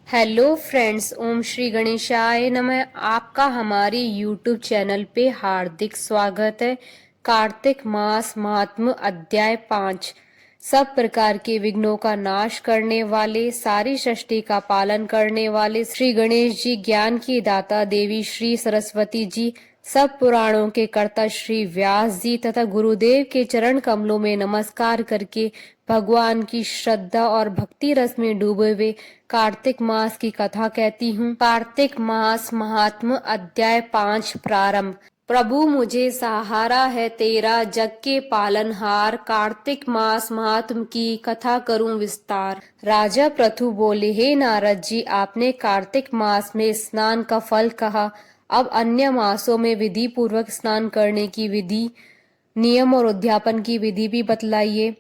Hello friends, ओम श्री गणेशाय नमः। आपका हमारे यूट्यूब चैनल पे हार्दिक स्वागत है। कार्तिक मास महात्म्य अध्याय 5। सब प्रकार के विघ्नों का नाश करने वाले, सारी सृष्टि का पालन करने वाले श्री गणेश जी, ज्ञान की दाता देवी श्री सरस्वती जी, सब पुराणों के कर्ता श्री व्यास जी तथा गुरुदेव के चरण कमलों में नमस्कार करके भगवान की श्रद्धा और भक्ति रस में डूबे हुए कार्तिक मास की कथा कहती हूँ। कार्तिक मास महात्म्य अध्याय 5 प्रारंभ। प्रभु मुझे सहारा है तेरा, जग के पालनहार, कार्तिक मास महात्म की कथा करूं विस्तार। राजा पृथु बोले, हे नारद जी, आपने कार्तिक मास में स्नान का फल कहा, अब अन्य मासों में विधि पूर्वक स्नान करने की विधि, नियम और उद्यापन की विधि भी बतलाइए।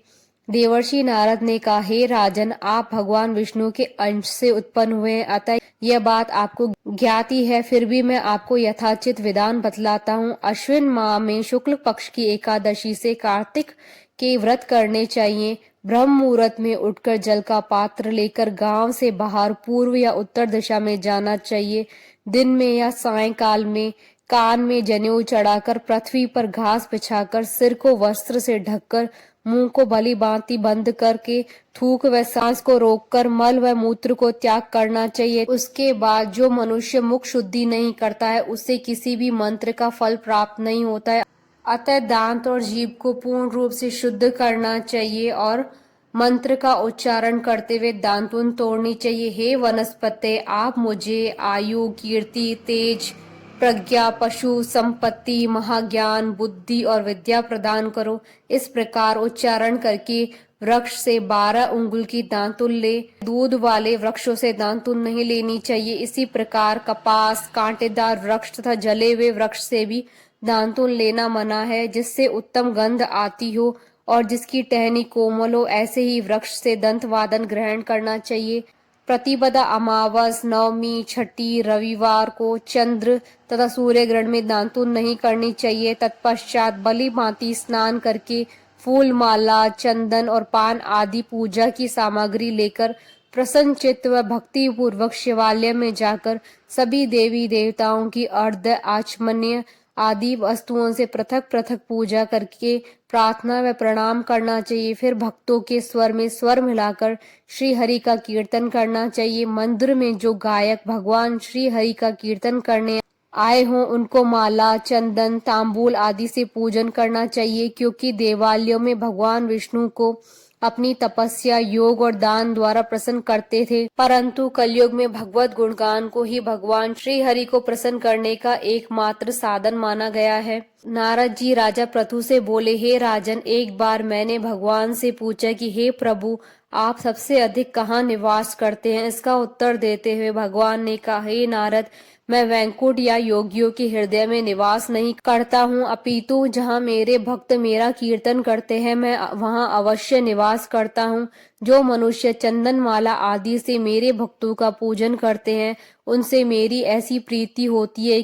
देवर्षि नारद ने कहा, हे राजन, आप भगवान विष्णु के अंश से उत्पन्न हुए हैं, अतः यह बात आपको ज्ञाति है, फिर भी मैं आपको यथाचित विधान बतलाता हूँ। अश्विन माह में शुक्ल पक्ष की एकादशी से कार्तिक के व्रत करने चाहिए। ब्रह्म मुहूर्त में उठकर जल का पात्र लेकर गांव से बाहर पूर्व या उत्तर दिशा में जाना चाहिए। दिन में या सायंकाल में कान में जनेऊ चढ़ाकर, पृथ्वी पर घास बिछाकर, सिर को वस्त्र से ढककर, मुंह को भली भांति बंद करके, थूक व सांस को रोककर मल व मूत्र को त्याग करना चाहिए। उसके बाद जो मनुष्य मुख शुद्धि नहीं करता है, उसे किसी भी मंत्र का फल प्राप्त नहीं होता है। अतः दांत और जीभ को पूर्ण रूप से शुद्ध करना चाहिए और मंत्र का उच्चारण करते हुए दांतुन तोड़नी चाहिए। हे वनस्पते, आप मुझे आयु, कीर्ति, तेज, प्रज्ञा, पशु संपत्ति, महाज्ञान, बुद्धि और विद्या प्रदान करो। इस प्रकार उच्चारण करके वृक्ष से 12 उंगुल की दांतुन ले। दूध वाले वृक्षों से दांतुन नहीं लेनी चाहिए। इसी प्रकार कपास, कांटेदार वृक्ष तथा जले हुए वृक्ष से भी दांतुन लेना मना है, जिससे उत्तम गंध आती हो और जिसकी टहनी कोमल हो। ऐसे ही वृक्ष से दंत वादन ग्रहण करना चाहिए। प्रतिपदा, अमावस, नवमी, छठी, रविवार को चंद्र तथा सूर्य ग्रहण में दांतुन नहीं करनी चाहिए। तत्पश्चात भली भांति स्नान करके फूल माला, चंदन और पान आदि पूजा की सामग्री लेकर प्रसन्न चित्त व भक्ति पूर्वक शिवालय में जाकर सभी देवी देवताओं की अर्घ्य, आचमन्य आदि वस्तुओं से पृथक पृथक पूजा करके प्रार्थना व प्रणाम करना चाहिए। फिर भक्तों के स्वर में स्वर मिलाकर श्री हरि का कीर्तन करना चाहिए। मंदिर में जो गायक भगवान श्री हरि का कीर्तन करने आए हों, उनको माला, चंदन, तांबूल आदि से पूजन करना चाहिए, क्योंकि देवालयों में भगवान विष्णु को अपनी तपस्या, योग और दान द्वारा प्रसन्न करते थे, परंतु कलयुग में भगवत गुणगान को ही भगवान श्री हरि को प्रसन्न करने का एकमात्र साधन माना गया है। नारद जी राजा पृथु से बोले, हे राजन, एक बार मैंने भगवान से पूछा कि हे प्रभु, आप सबसे अधिक कहाँ निवास करते हैं? इसका उत्तर देते हुए भगवान ने कहा, हे नारद, मैं वैकुंठ या योगियों के हृदय में निवास नहीं करता हूँ, अपितु जहाँ मेरे भक्त मेरा कीर्तन करते हैं, मैं वहाँ अवश्य निवास करता हूँ। जो मनुष्य चंदन माला आदि से मेरे भक्तों का पूजन करते हैं, उनसे मेरी ऐसी प्रीति होती है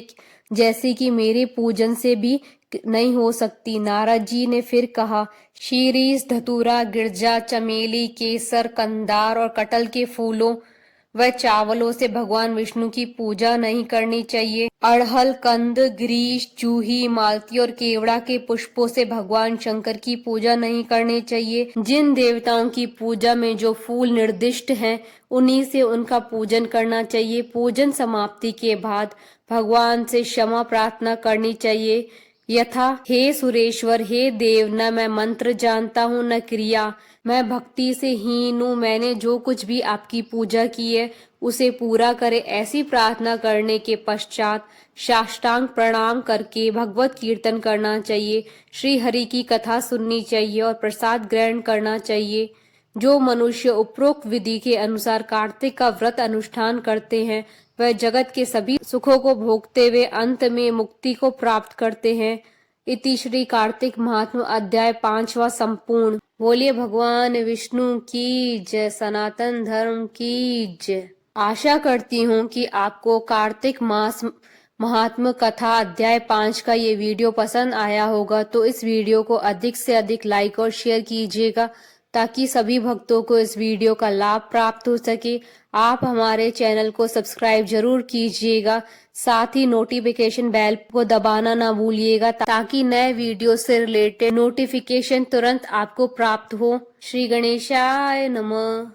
जैसे कि मेरे पूजन से भी नहीं हो सकती। नारद जी ने फिर कहा, शीरीष, धतूरा, गिरजा, चमेली, केसर, कंदार और कटल के फूलों व चावलों से भगवान विष्णु की पूजा नहीं करनी चाहिए। अड़हल, कंद, ग्रीष, जूही, मालती और केवड़ा के पुष्पों से भगवान शंकर की पूजा नहीं करनी चाहिए। जिन देवताओं की पूजा में जो फूल निर्दिष्ट हैं, उन्हीं से उनका पूजन करना चाहिए। पूजन समाप्ति के बाद भगवान से क्षमा प्रार्थना करनी चाहिए, यथा, हे सुरेश्वर, हे देव, न मैं मंत्र जानता हूँ न क्रिया, मैं भक्ति से हीन हूँ, मैंने जो कुछ भी आपकी पूजा की है उसे पूरा करे। ऐसी प्रार्थना करने के पश्चात साष्टांग प्रणाम करके भगवत कीर्तन करना चाहिए, श्री हरि की कथा सुननी चाहिए और प्रसाद ग्रहण करना चाहिए। जो मनुष्य उपरोक्त विधि के अनुसार कार्तिक का व्रत अनुष्ठान करते हैं, वह जगत के सभी सुखों को भोगते हुए अंत में मुक्ति को प्राप्त करते हैं। इति श्री कार्तिक महात्म्य अध्याय 5वां संपूर्ण। बोलिए भगवान विष्णु की जय, सनातन धर्म की जय। आशा करती हूँ कि आपको कार्तिक मास महात्म्य कथा अध्याय 5 का ये वीडियो पसंद आया होगा, तो इस वीडियो को अधिक से अधिक लाइक और शेयर कीजिएगा ताकि सभी भक्तों को इस वीडियो का लाभ प्राप्त हो सके। आप हमारे चैनल को सब्सक्राइब जरूर कीजिएगा, साथ ही नोटिफिकेशन बेल को दबाना ना भूलिएगा ताकि नए वीडियो से रिलेटेड नोटिफिकेशन तुरंत आपको प्राप्त हो। श्री गणेशाय नमः।